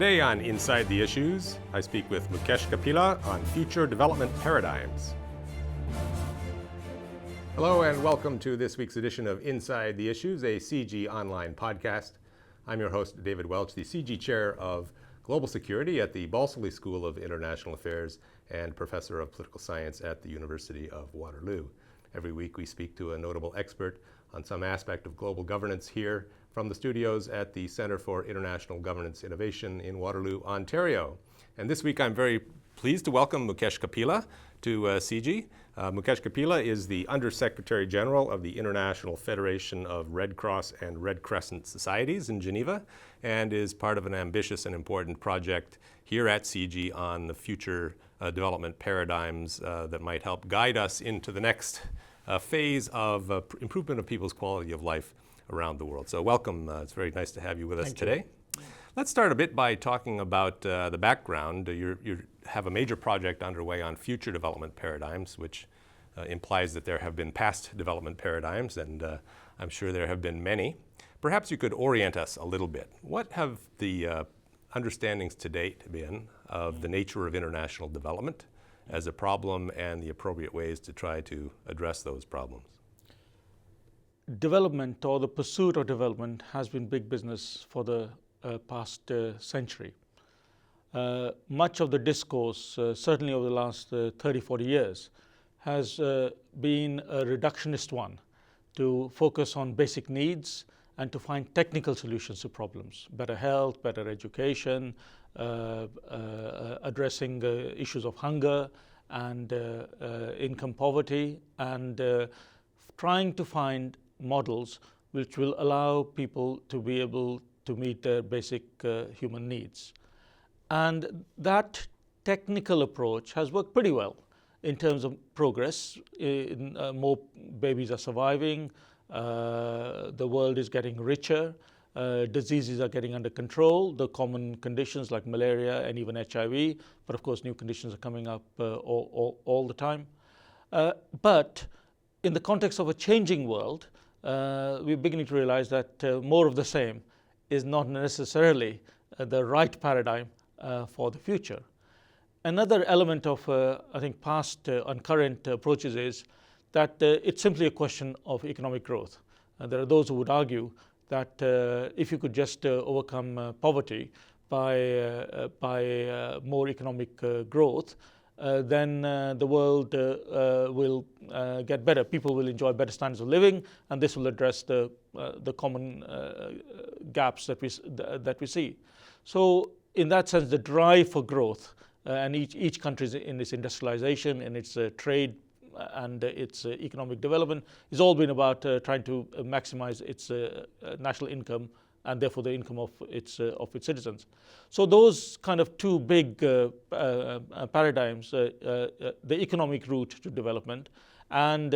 Today on Inside the Issues, I speak with Mukesh Kapila on future development paradigms. Hello and welcome to this week's edition of Inside the Issues, a CG online podcast. I'm your host, David Welch, the CG Chair of Global Security at the Balsillie School of International Affairs and Professor of Political Science at the University of Waterloo. Every week we speak to a notable expert on some aspect of global governance here from the studios at the Center for International Governance Innovation in Waterloo, Ontario. And this week I'm very pleased to welcome Mukesh Kapila to CG. Mukesh Kapila is the Undersecretary General of the International Federation of Red Cross and Red Crescent Societies in Geneva, and is part of an ambitious and important project here at CG on the future development paradigms that might help guide us into the next phase of improvement of people's quality of life around the world. So welcome. It's very nice to have you with us today. Let's start a bit by talking about the background. You have a major project underway on future development paradigms, which implies that there have been past development paradigms, and I'm sure there have been many. Perhaps you could orient us a little bit. What have the understandings to date been of the nature of international development as a problem and the appropriate ways to try to address those problems? Development, or the pursuit of development, has been big business for the past century. Much of the discourse, certainly over the last 30, 40 years, has been a reductionist one, to focus on basic needs and to find technical solutions to problems. Better health, better education, addressing issues of hunger and income poverty, and trying to find models which will allow people to be able to meet their basic human needs. And that technical approach has worked pretty well in terms of progress. More babies are surviving, the world is getting richer, diseases are getting under control, the common conditions like malaria and even HIV, but of course new conditions are coming up all the time. But in the context of a changing world, we're beginning to realize that more of the same is not necessarily the right paradigm for the future. Another element of, I think, past and current approaches is that it's simply a question of economic growth. There are those who would argue that if you could just overcome poverty by more economic growth, then the world will get better. People will enjoy better standards of living, and this will address the common gaps that we see. So, in that sense, the drive for growth and each country in its industrialization, in its trade and its economic development, has all been about trying to maximize its national income and therefore the income of its citizens. So those kind of two big paradigms, the economic route to development and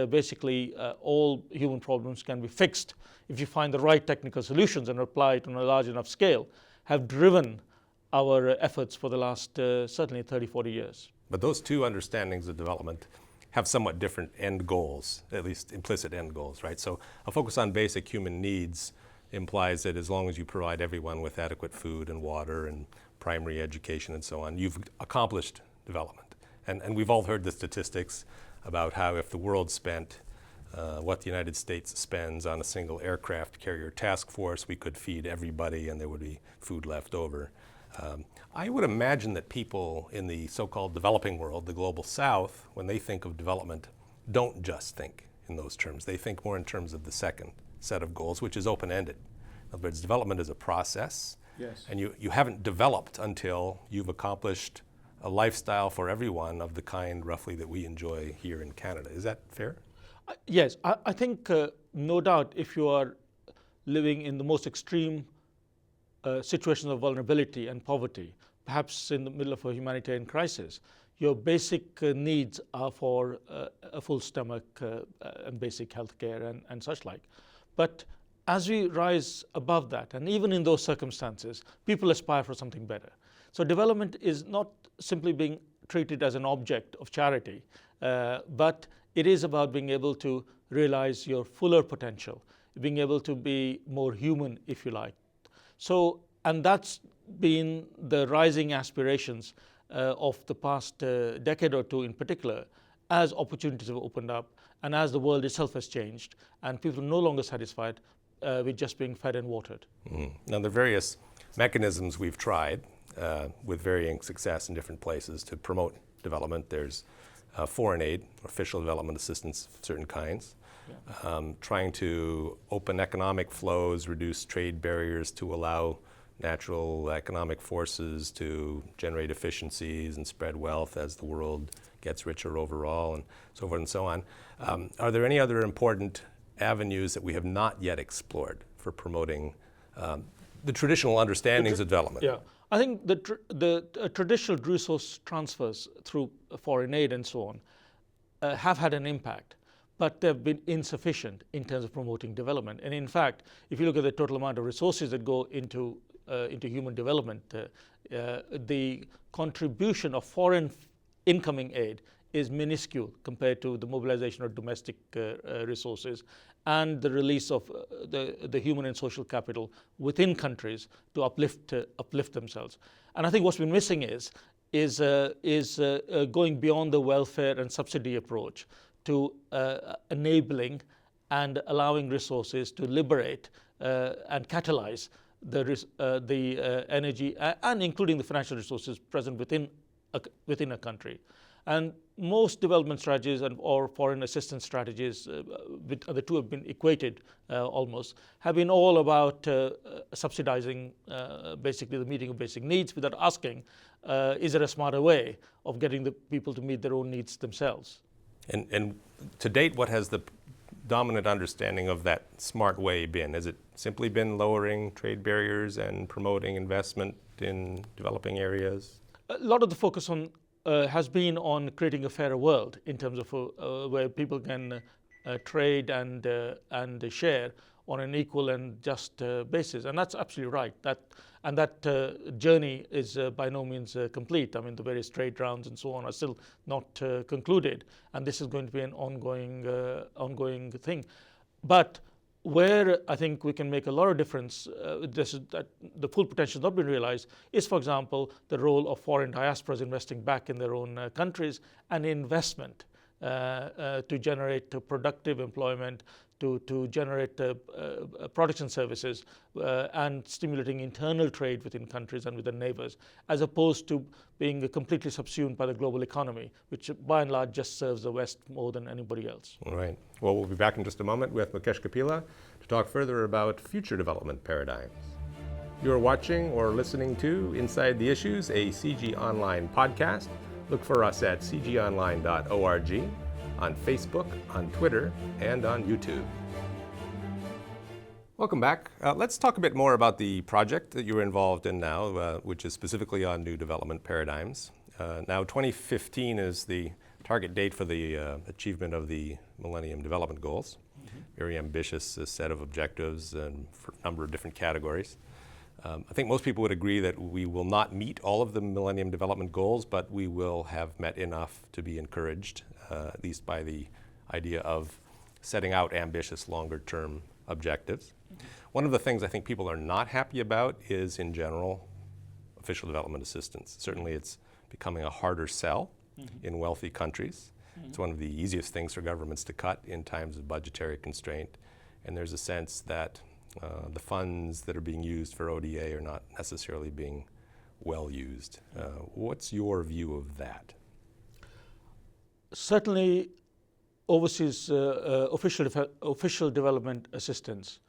basically all human problems can be fixed if you find the right technical solutions and apply it on a large enough scale, have driven our efforts for the last certainly 30, 40 years. But those two understandings of development have somewhat different end goals, at least implicit end goals, right? So a focus on basic human needs implies that as long as you provide everyone with adequate food and water and primary education and so on, you've accomplished development. And we've all heard the statistics about how if the world spent what the United States spends on a single aircraft carrier task force, we could feed everybody and there would be food left over. I would imagine that people in the so-called developing world, the global south, when they think of development, don't just think in those terms. They think more in terms of the second set of goals, which is open-ended. In other words, development is a process, yes. And you haven't developed until you've accomplished a lifestyle for everyone of the kind roughly that we enjoy here in Canada. Is that fair? Yes, I think no doubt if you are living in the most extreme situations of vulnerability and poverty, perhaps in the middle of a humanitarian crisis, your basic needs are for a full stomach and basic health care and such like. But as we rise above that, and even in those circumstances, people aspire for something better. So development is not simply being treated as an object of charity, but it is about being able to realize your fuller potential, being able to be more human, if you like. So and that's been the rising aspirations of the past decade or two in particular, as opportunities have opened up and as the world itself has changed and people are no longer satisfied with just being fed and watered. Now, the various mechanisms we've tried with varying success in different places to promote development. There's foreign aid, official development assistance of certain kinds, trying to open economic flows, reduce trade barriers to allow natural economic forces to generate efficiencies and spread wealth as the world gets richer overall, and so forth and so on. Are there any other important avenues that we have not yet explored for promoting the traditional understandings of development? Yeah, I think the traditional resource transfers through foreign aid and so on have had an impact, but they've been insufficient in terms of promoting development. And in fact, if you look at the total amount of resources that go into human development, the contribution of foreign incoming aid is minuscule compared to the mobilization of domestic resources and the release of the human and social capital within countries to uplift themselves. And I think what's been missing is going beyond the welfare and subsidy approach to enabling and allowing resources to liberate and catalyze the energy and including the financial resources present within a country. And most development strategies or foreign assistance strategies, the two have been equated almost, have been all about subsidizing basically the meeting of basic needs without asking, is there a smarter way of getting the people to meet their own needs themselves? And to date, what has the dominant understanding of that smart way been? Has it simply been lowering trade barriers and promoting investment in developing areas? A lot of the focus has been on creating a fairer world in terms of where people can trade and share on an equal and just basis, and that's absolutely right. That journey is by no means complete. I mean, the various trade rounds and so on are still not concluded, and this is going to be an ongoing thing. But where I think we can make a lot of difference, that the full potential has not been realized, is, for example, the role of foreign diasporas investing back in their own countries and investment to generate productive employment, to generate products and services, and stimulating internal trade within countries and with their neighbors, as opposed to being completely subsumed by the global economy, which by and large just serves the West more than anybody else. All right. Well, we'll be back in just a moment with Mukesh Kapila to talk further about future development paradigms. You're watching or listening to Inside the Issues, a CG Online podcast. Look for us at cgonline.org, on Facebook, on Twitter, and on YouTube. Welcome back. Let's talk a bit more about the project that you're involved in now, which is specifically on new development paradigms. Now, 2015 is the target date for the achievement of the Millennium Development Goals. Very ambitious set of objectives and for a number of different categories. I think most people would agree that we will not meet all of the Millennium Development Goals, but we will have met enough to be encouraged, at least by the idea of setting out ambitious longer-term objectives. One of the things I think people are not happy about is, in general, official development assistance. Certainly it's becoming a harder sell in wealthy countries. It's one of the easiest things for governments to cut in times of budgetary constraint, and there's a sense that the funds that are being used for ODA are not necessarily being well used. What's your view of that? Certainly, overseas official development assistance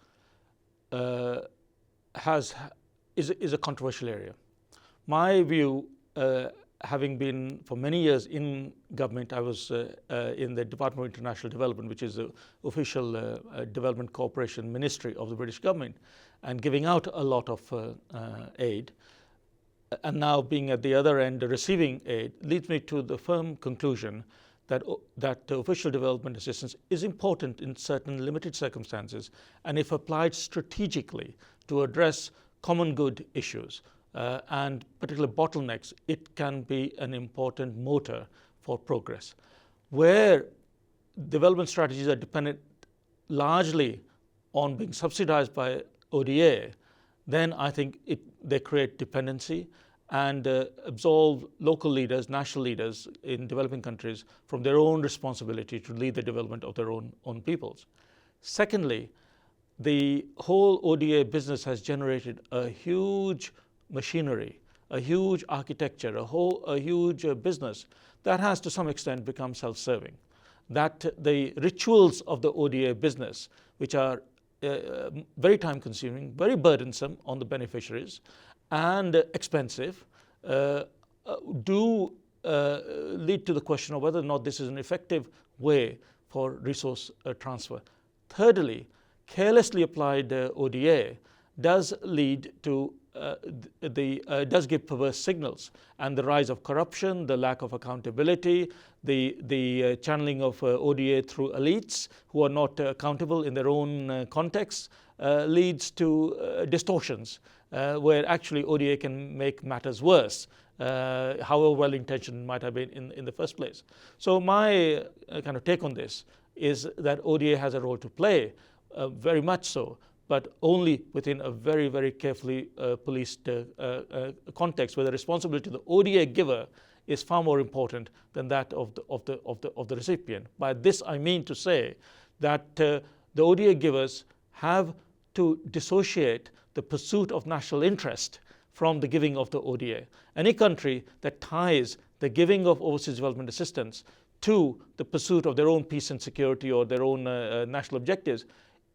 is a controversial area. My view, having been for many years in government, I was in the Department of International Development, which is the official development cooperation ministry of the British government, and giving out a lot of aid, and now being at the other end receiving aid, leads me to the firm conclusion that official development assistance is important in certain limited circumstances, and if applied strategically to address common good issues and particular bottlenecks, it can be an important motor for progress. Where development strategies are dependent largely on being subsidized by ODA, then I think they create dependency and absolve local leaders, national leaders in developing countries from their own responsibility to lead the development of their own peoples. Secondly, the whole ODA business has generated a huge machinery, a huge architecture, a huge business that has to some extent become self-serving. That the rituals of the ODA business, which are very time-consuming, very burdensome on the beneficiaries, and expensive, do lead to the question of whether or not this is an effective way for resource transfer. Thirdly, carelessly applied ODA does lead to does give perverse signals, and the rise of corruption, the lack of accountability, the channeling of ODA through elites who are not accountable in their own contexts leads to distortions where actually ODA can make matters worse, however well-intentioned it might have been in the first place. So my kind of take on this is that ODA has a role to play, very much so, but only within a very, very carefully policed context where the responsibility of the ODA giver is far more important than that of the recipient. By this I mean to say that the ODA givers have to dissociate the pursuit of national interest from the giving of the ODA. Any country that ties the giving of overseas development assistance to the pursuit of their own peace and security or their own national objectives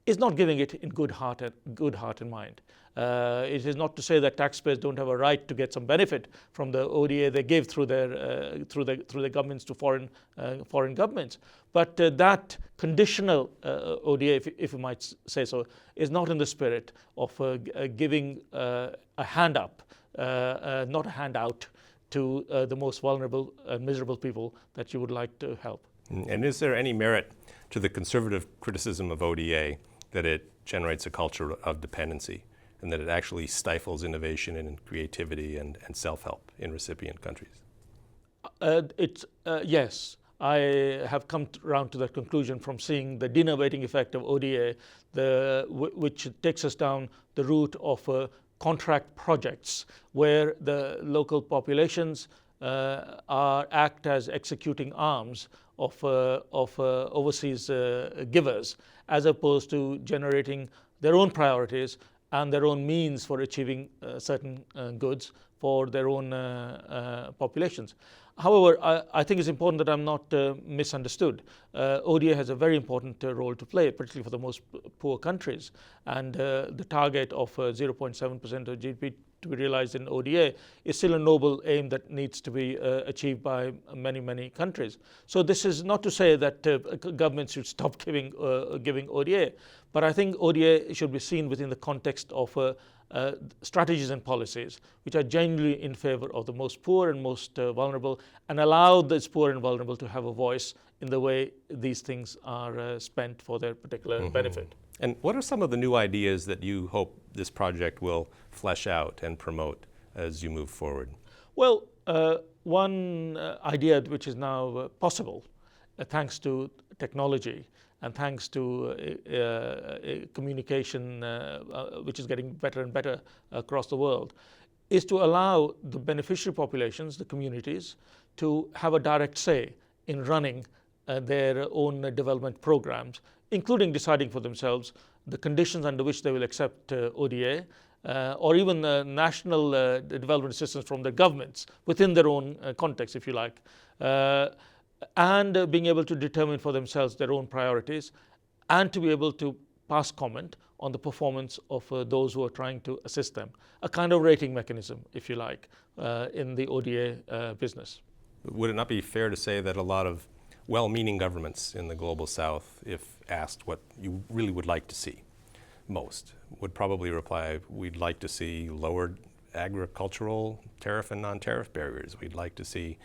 is not giving it in good heart and mind. It is not to say that taxpayers don't have a right to get some benefit from the ODA they give through their governments to foreign governments, but that conditional ODA, if you might say so, is not in the spirit of giving a hand up, not a handout to the most vulnerable and miserable people that you would like to help. And is there any merit to the conservative criticism of ODA that it generates a culture of dependency and that it actually stifles innovation and creativity and self-help in recipient countries? Yes, I have come around to that conclusion from seeing the denervating effect of ODA, which takes us down the route of contract projects where the local populations act as executing arms of overseas givers, as opposed to generating their own priorities and their own means for achieving certain goods for their own populations. However, I think it's important that I'm not misunderstood. ODA has a very important role to play, particularly for the most poor countries. And the target of 0.7% of GDP to be realized in ODA is still a noble aim that needs to be achieved by many, many countries. So this is not to say that governments should stop giving ODA, but I think ODA should be seen within the context of strategies and policies which are genuinely in favor of the most poor and most vulnerable, and allow those poor and vulnerable to have a voice in the way these things are spent for their particular benefit. And what are some of the new ideas that you hope this project will flesh out and promote as you move forward? Well, one idea which is now possible thanks to technology and thanks to communication which is getting better and better across the world, is to allow the beneficiary populations, the communities, to have a direct say in running their own development programs, including deciding for themselves the conditions under which they will accept ODA, or even national development assistance from their governments within their own context, if you like, and being able to determine for themselves their own priorities, and to be able to pass comment on the performance of those who are trying to assist them. A kind of rating mechanism, if you like, in the ODA business. Would it not be fair to say that a lot of well-meaning governments in the global south, if asked what you really would like to see most, would probably reply, we'd like to see lowered agricultural tariff and non-tariff barriers. We'd like to see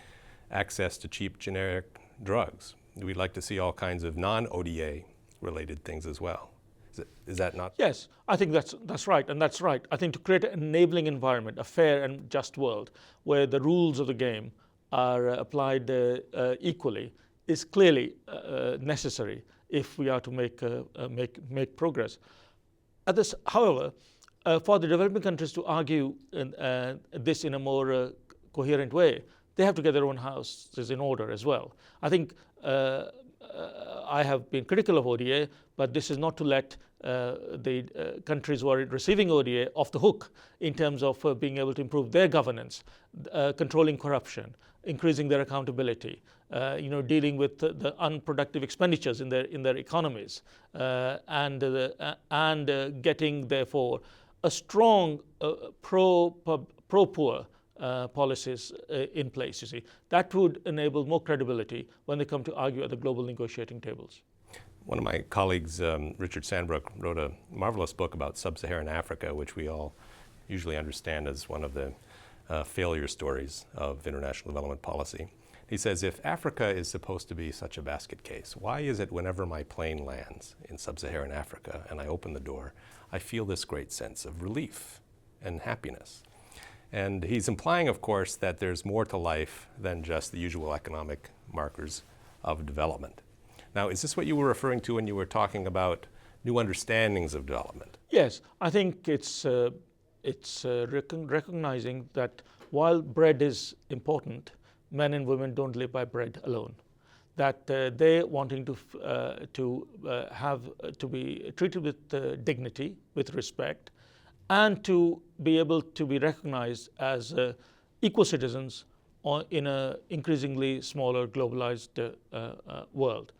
access to cheap generic drugs. We'd like to see all kinds of non-ODA related things as well. Is that not? Yes, I think that's right, and that's right. I think to create an enabling environment, a fair and just world, where the rules of the game are applied equally, is clearly necessary if we are to make progress. However, for the developing countries to argue this in a more coherent way, they have to get their own houses in order as well. I think I have been critical of ODA, but this is not to let the countries who are receiving ODA off the hook in terms of being able to improve their governance, controlling corruption, increasing their accountability, dealing with the unproductive expenditures in their economies, and getting therefore a strong pro-poor policies in place. You see, that would enable more credibility when they come to argue at the global negotiating tables. One of my colleagues, Richard Sandbrook, wrote a marvelous book about sub-Saharan Africa, which we all usually understand as one of the failure stories of international development policy. He says, if Africa is supposed to be such a basket case, why is it whenever my plane lands in sub-Saharan Africa and I open the door, I feel this great sense of relief and happiness? And he's implying, of course, that there's more to life than just the usual economic markers of development. Now, is this what you were referring to when you were talking about new understandings of development? Yes, I think it's recognizing that while bread is important, men and women don't live by bread alone. That they wanting to be treated with dignity, with respect, and to be able to be recognized as equal citizens in an increasingly smaller globalized world.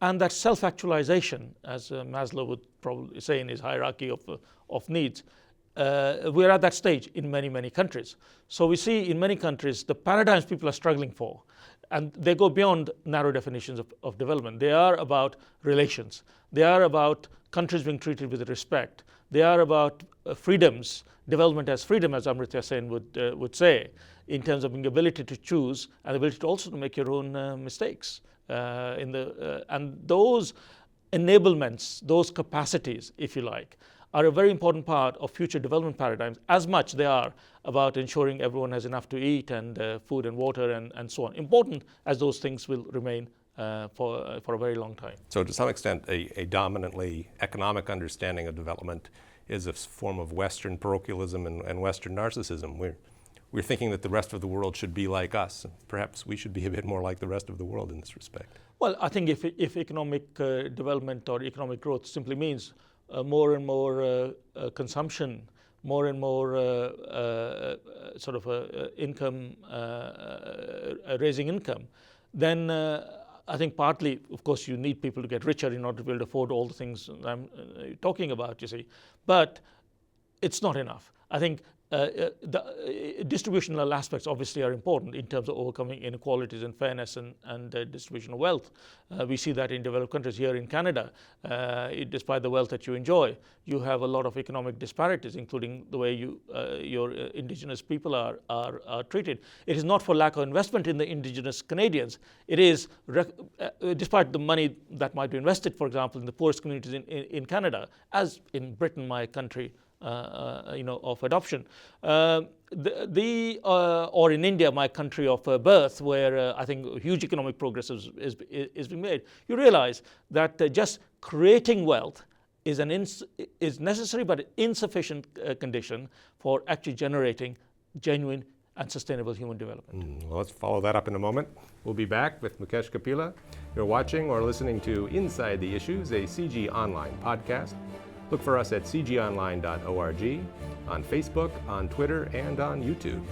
And that self-actualization, as Maslow would probably say in his hierarchy of needs, we're at that stage in many, many countries. So we see in many countries the paradigms people are struggling for, and they go beyond narrow definitions of development. They are about relations. They are about countries being treated with respect. They are about freedoms, development as freedom, as Amartya Sen would say, in terms of being ability to choose and the ability to also to make your own mistakes. And those enablements, those capacities, if you like, are a very important part of future development paradigms, as much they are about ensuring everyone has enough to eat and food and water and so on. Important as those things will remain for a very long time. So to some extent, a dominantly economic understanding of development is a form of Western parochialism and Western narcissism. We're thinking that the rest of the world should be like us. Perhaps we should be a bit more like the rest of the world in this respect. Well, I think if economic development or economic growth simply means more and more consumption, more and more income, raising income, then I think partly, of course, you need people to get richer in order to be able to afford all the things I'm talking about, you see. But it's not enough. I think the distributional aspects obviously are important in terms of overcoming inequalities and fairness and distribution of wealth. We see that in developed countries. Here in Canada, despite the wealth that you enjoy, you have a lot of economic disparities, including the way your Indigenous people are treated. It is not for lack of investment in the Indigenous Canadians. It is, despite the money that might be invested, for example, in the poorest communities in Canada, as in Britain, my country, of adoption, or in India, my country of birth, where I think huge economic progress is being made. You realize that just creating wealth is necessary but insufficient condition for actually generating genuine and sustainable human development. Well, let's follow that up in a moment. We'll be back with Mukesh Kapila. You're watching or listening to Inside the Issues, a CG Online podcast. Look for us at cgonline.org, on Facebook, on Twitter, and on YouTube.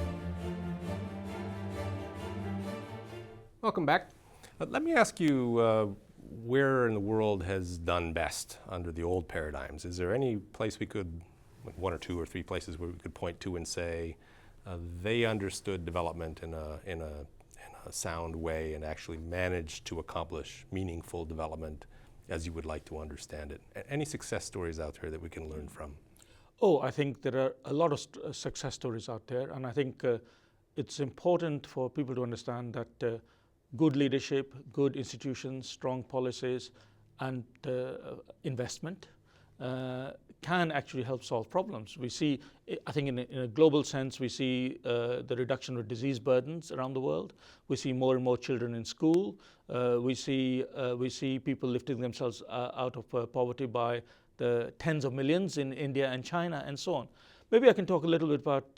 Welcome back. Let me ask you where in the world has done best under the old paradigms? Is there any place we could, like one or two or three places where we could point to and say they understood development in a sound way and actually managed to accomplish meaningful development as you would like to understand it? Any success stories out there that we can learn from? Oh, I think there are a lot of success stories out there, and I think it's important for people to understand that good leadership, good institutions, strong policies, and investment can actually help solve problems. We see, I think in a global sense, we see the reduction of disease burdens around the world. We see more and more children in school. We see people lifting themselves out of poverty by the tens of millions in India and China and so on. Maybe I can talk a little bit about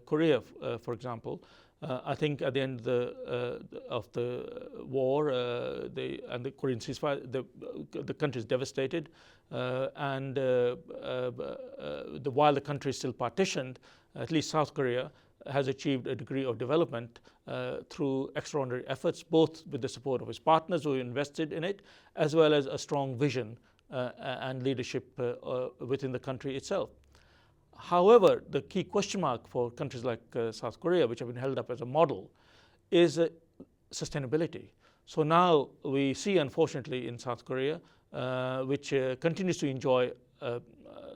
Korea, for example. I think at the end of the war and the Korean ceasefire, the country is devastated, and while the country is still partitioned, at least South Korea has achieved a degree of development through extraordinary efforts, both with the support of its partners who invested in it, as well as a strong vision and leadership within the country itself. However, the key question mark for countries like South Korea, which have been held up as a model, is sustainability. So now we see, unfortunately, in South Korea, which continues to enjoy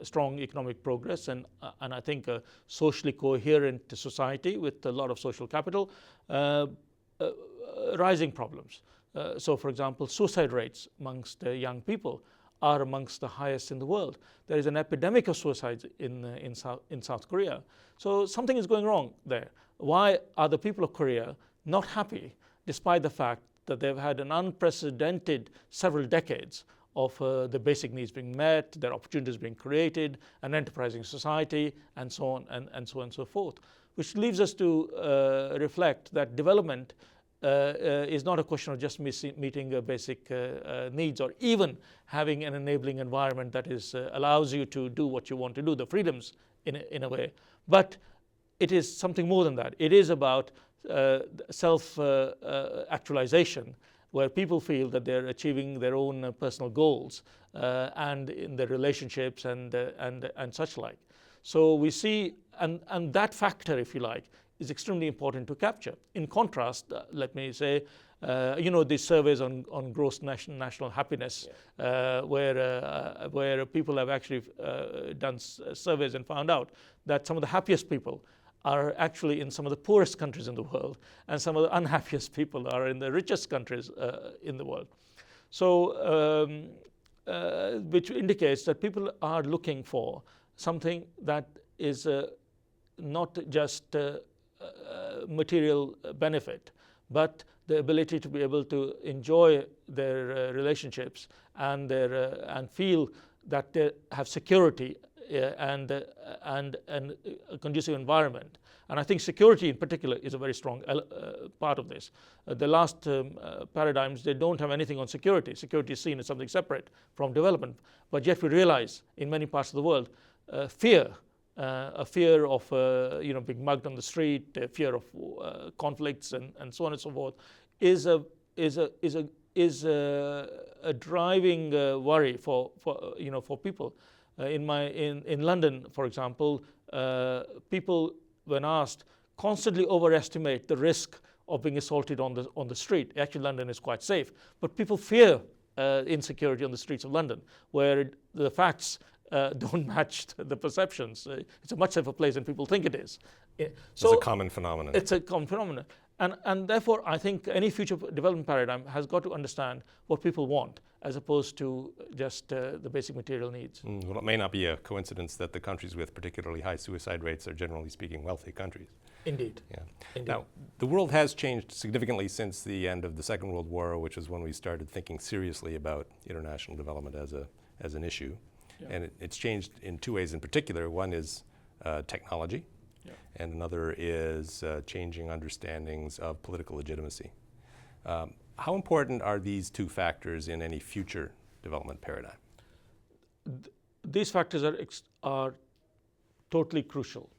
strong economic progress and I think a socially coherent society with a lot of social capital, rising problems. So, for example, suicide rates amongst young people are amongst the highest in the world. There is an epidemic of suicides in South Korea. So something is going wrong there. Why are the people of Korea not happy, despite the fact that they've had an unprecedented several decades of the basic needs being met, their opportunities being created, an enterprising society, and so on and so on and so forth, which leaves us to reflect that development is not a question of just meeting basic needs or even having an enabling environment that allows you to do what you want to do, the freedoms in a way. But it is something more than that. It is about self-actualization, where people feel that they're achieving their own personal goals and in their relationships and such like. So we see, and that factor, if you like, is extremely important to capture. In contrast, let me say, these surveys on gross national happiness, where people have actually done surveys and found out that some of the happiest people are actually in some of the poorest countries in the world, and some of the unhappiest people are in the richest countries in the world. So, which indicates that people are looking for something that is not just material benefit, but the ability to be able to enjoy their relationships and feel that they have security and a conducive environment. And I think security in particular is a very strong part of this. The last paradigms, they don't have anything on security. Security is seen as something separate from development. But yet we realize in many parts of the world, fear, a fear of being mugged on the street, a fear of conflicts and so on and so forth, is a driving worry for people. In London, for example, people, when asked, constantly overestimate the risk of being assaulted on the street. Actually, London is quite safe, but people fear insecurity on the streets of London, where the facts don't match the perceptions. It's a much safer place than people think it is. So it's a common phenomenon. It's a common phenomenon. And therefore, I think any future development paradigm has got to understand what people want, as opposed to just the basic material needs. Well, it may not be a coincidence that the countries with particularly high suicide rates are, generally speaking, wealthy countries. Indeed. Yeah. Indeed. Now, the world has changed significantly since the end of the Second World War, which is when we started thinking seriously about international development as an issue. Yeah. And it's changed in two ways in particular. One is technology, yeah, and another is changing understandings of political legitimacy. How important are these two factors in any future development paradigm? These factors are totally crucial.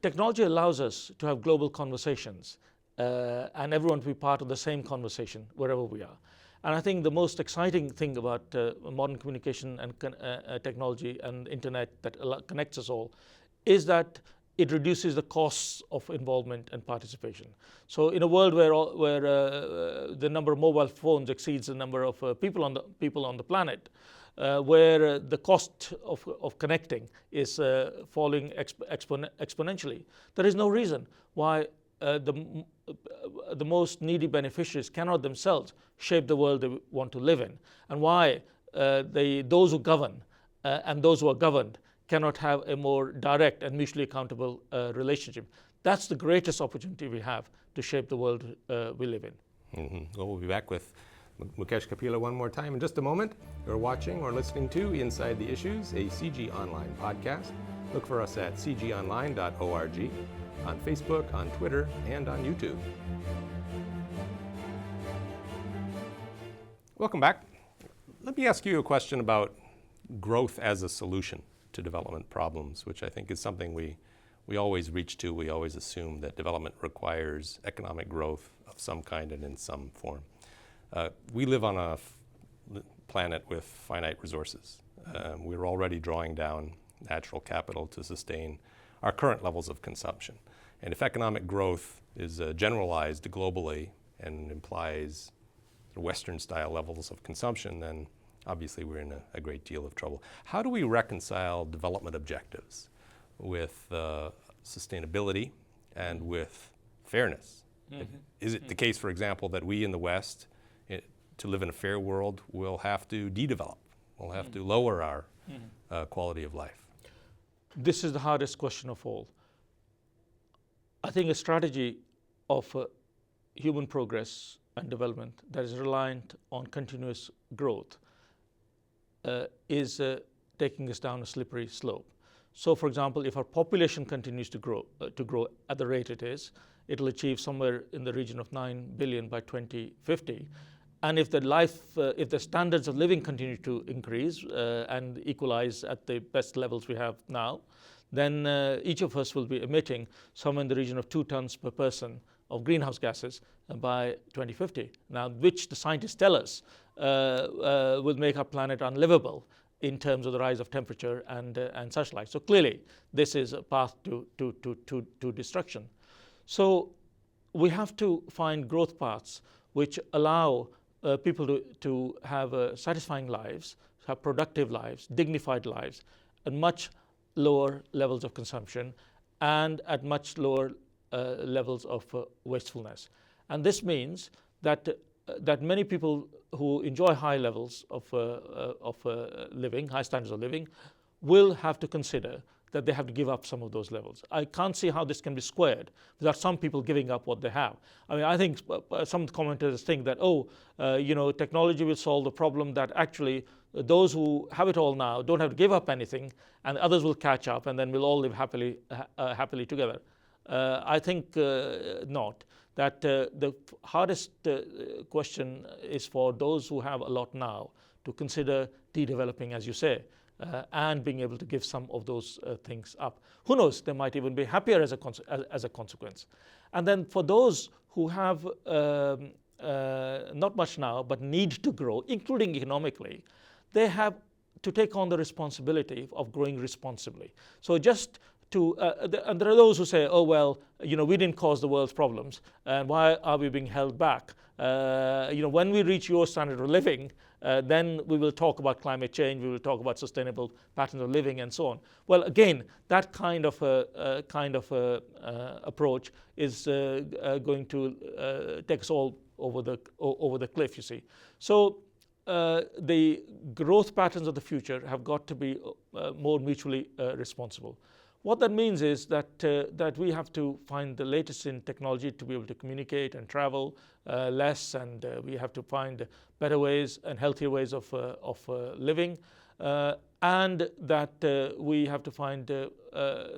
Technology allows us to have global conversations and everyone to be part of the same conversation wherever we are. And I think the most exciting thing about modern communication and technology and internet that connects us all is that it reduces the costs of involvement and participation. So in a world where the number of mobile phones exceeds the number of people on the planet, where the cost of connecting is falling exponentially, there is no reason why the most needy beneficiaries cannot themselves shape the world they want to live in, and why those who govern and those who are governed cannot have a more direct and mutually accountable relationship. That's the greatest opportunity we have to shape the world we live in. Mm-hmm. Well, we'll be back with Mukesh Kapila one more time in just a moment. You're watching or listening to Inside the Issues, a CG Online podcast. Look for us at cgonline.org, on Facebook, on Twitter, and on YouTube. Welcome back. Let me ask you a question about growth as a solution to development problems, which I think is something we always reach to. We always assume that development requires economic growth of some kind and in some form. We live on a planet with finite resources. We're already drawing down natural capital to sustain our current levels of consumption. And if economic growth is generalized globally and implies Western-style levels of consumption, then obviously we're in a great deal of trouble. How do we reconcile development objectives with sustainability and with fairness? Mm-hmm. Is it the case, for example, that we in the West, to live in a fair world, will have to de-develop? We'll have to lower our quality of life? This is the hardest question of all. I think a strategy of human progress and development that is reliant on continuous growth is taking us down a slippery slope. So, for example, if our population continues to grow at the rate it is, it'll achieve somewhere in the region of 9 billion by 2050. And if the standards of living continue to increase and equalize at the best levels we have now, then each of us will be emitting somewhere in the region of 2 tons per person of greenhouse gases by 2050. Now, which the scientists tell us will make our planet unlivable in terms of the rise of temperature and such like. So clearly, this is a path to destruction. So we have to find growth paths which allow people to have satisfying lives, have productive lives, dignified lives, at much lower levels of consumption and at much lower levels of wastefulness. And this means that many people who enjoy high levels of living, high standards of living, will have to consider that they have to give up some of those levels. I can't see how this can be squared without some people giving up what they have. I mean, I think some commentators think that, technology will solve the problem, that actually those who have it all now don't have to give up anything, and others will catch up, and then we'll all live happily together. I think not. That the hardest question is for those who have a lot now to consider de-developing, as you say, and being able to give some of those things up. Who knows, they might even be happier as a consequence. And then for those who have not much now but need to grow, including economically, they have to take on the responsibility of growing responsibly. So just and there are those who say, oh, well, we didn't cause the world's problems, and why are we being held back? When we reach your standard of living, then we will talk about climate change, we will talk about sustainable patterns of living, and so on. Well, again, that kind of approach is going to take us all over the cliff, you see. So the growth patterns of the future have got to be more mutually responsible. What that means is that we have to find the latest in technology to be able to communicate and travel less, and we have to find better ways and healthier ways of living, and that we have to find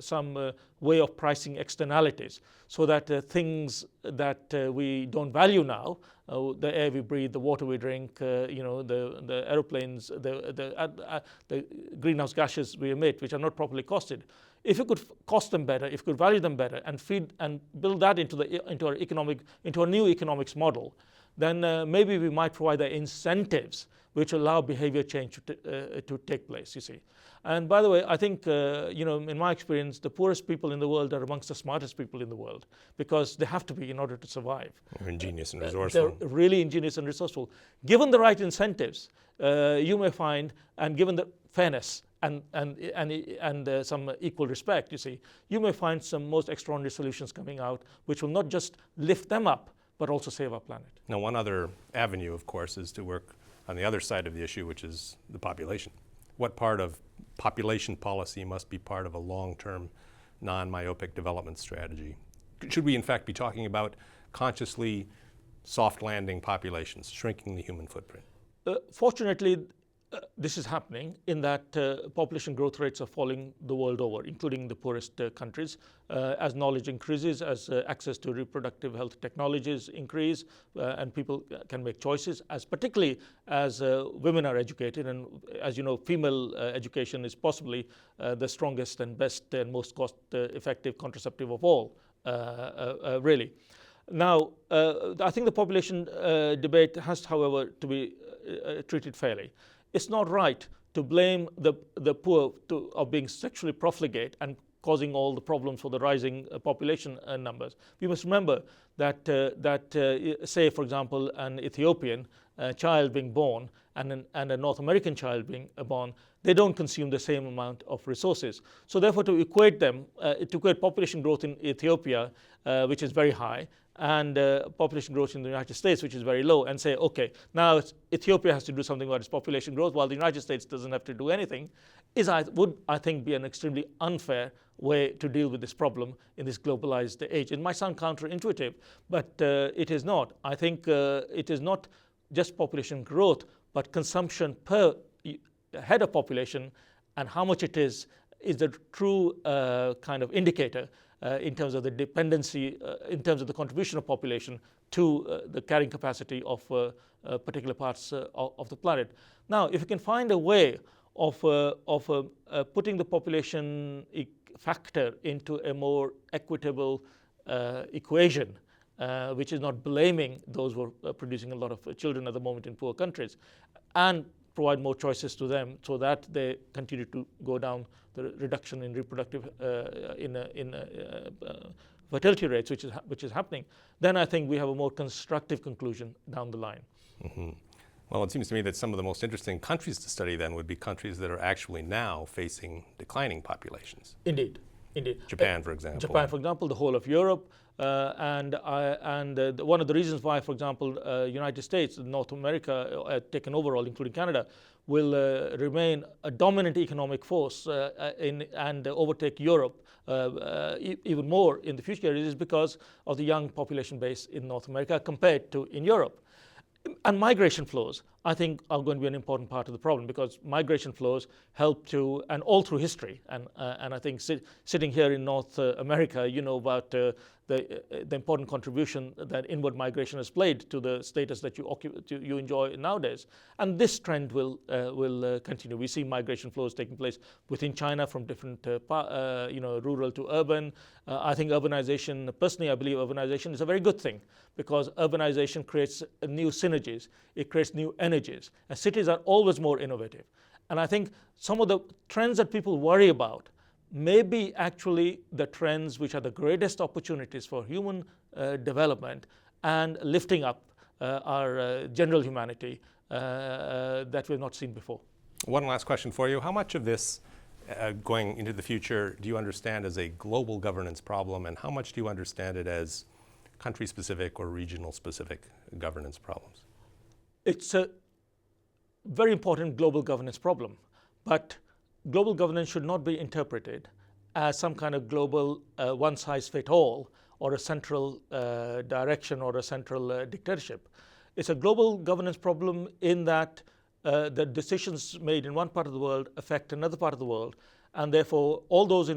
some way of pricing externalities, so that things that we don't value now, the air we breathe, the water we drink, the aeroplanes, the greenhouse gases we emit, which are not properly costed. If you could cost them better, if you could value them better, and feed and build that into our new economics model, then maybe we might provide the incentives which allow behavior change to take place, you see. And by the way, I think, in my experience, the poorest people in the world are amongst the smartest people in the world, because they have to be in order to survive. They're ingenious and resourceful. They're really ingenious and resourceful. Given the right incentives, you may find, and given the fairness and some equal respect, you see, you may find some most extraordinary solutions coming out, which will not just lift them up, but also save our planet. Now, one other avenue, of course, is to work on the other side of the issue, which is the population. What part of population policy must be part of a long-term, non-myopic development strategy? Should we, in fact, be talking about consciously soft landing populations, shrinking the human footprint? Fortunately, this is happening in that population growth rates are falling the world over, including the poorest countries. As knowledge increases, as access to reproductive health technologies increase, and people can make choices, particularly as women are educated. And as you know, female education is possibly the strongest and best and most cost-effective contraceptive of all, really. Now, I think the population debate has, however, to be treated fairly. It's not right to blame the poor of being sexually profligate and causing all the problems for the rising population numbers. We must remember that say, for example, an Ethiopian child being born and a North American child being born, they don't consume the same amount of resources. So therefore, to equate population growth in Ethiopia, which is very high, and population growth in the United States, which is very low, and say, okay, now Ethiopia has to do something about its population growth while the United States doesn't have to do anything, would, I think, be an extremely unfair way to deal with this problem in this globalized age. It might sound counterintuitive, but it is not. I think it is not just population growth, but consumption per head of population and how much it is the true kind of indicator in terms of the dependency, in terms of the contribution of population to the carrying capacity of particular parts of the planet. Now, if you can find a way of putting the population factor into a more equitable equation, which is not blaming those who are producing a lot of children at the moment in poor countries, and provide more choices to them so that they continue to go down the reduction in reproductive fertility rates, which is happening, then I think we have a more constructive conclusion down the line. Mm-hmm. Well, it seems to me that some of the most interesting countries to study then would be countries that are actually now facing declining populations. Indeed. Japan, for example. The whole of Europe, and one of the reasons why, for example, United States, North America, taken overall, including Canada, will remain a dominant economic force and overtake Europe even more in the future is because of the young population base in North America compared to in Europe. And migration flows, I think, are going to be an important part of the problem because migration flows help to, and all through history, and I think sitting here in North America, you know about the important contribution that inward migration has played to the status that you enjoy nowadays. And this trend will continue. We see migration flows taking place within China from different, rural to urban. I think urbanization, personally, I believe urbanization is a very good thing because urbanization creates new synergies. It creates new energies. And cities are always more innovative. And I think some of the trends that people worry about may be actually the trends which are the greatest opportunities for human development and lifting up our general humanity that we've not seen before. One last question for you. How much of this going into the future do you understand as a global governance problem, and how much do you understand it as country-specific or regional-specific governance problems? It's a very important global governance problem, but global governance should not be interpreted as some kind of global one-size-fits-all or a central direction or a central dictatorship. It's a global governance problem in that the decisions made in one part of the world affect another part of the world, and therefore all those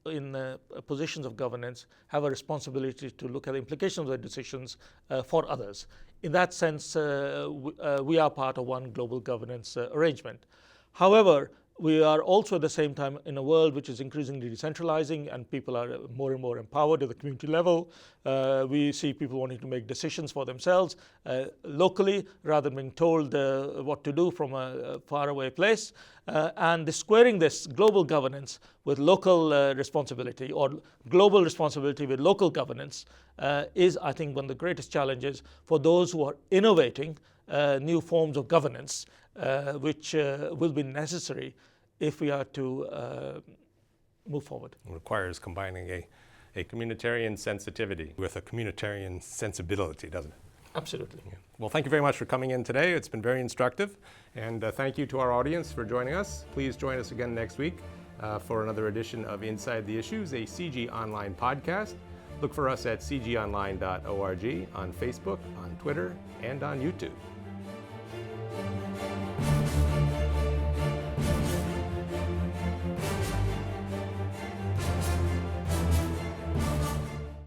in positions of governance have a responsibility to look at the implications of their decisions for others. In that sense, we are part of one global governance arrangement. However, we are also at the same time in a world which is increasingly decentralizing and people are more and more empowered at the community level. We see people wanting to make decisions for themselves locally rather than being told what to do from a faraway place. And squaring this global governance with local responsibility or global responsibility with local governance is, I think, one of the greatest challenges for those who are innovating new forms of governance which will be necessary if we are to move forward. It requires combining a communitarian sensitivity with a communitarian sensibility, doesn't it? Absolutely. Yeah. Well, thank you very much for coming in today. It's been very instructive. And thank you to our audience for joining us. Please join us again next week for another edition of Inside the Issues, a CG Online podcast. Look for us at cgonline.org, on Facebook, on Twitter, and on YouTube.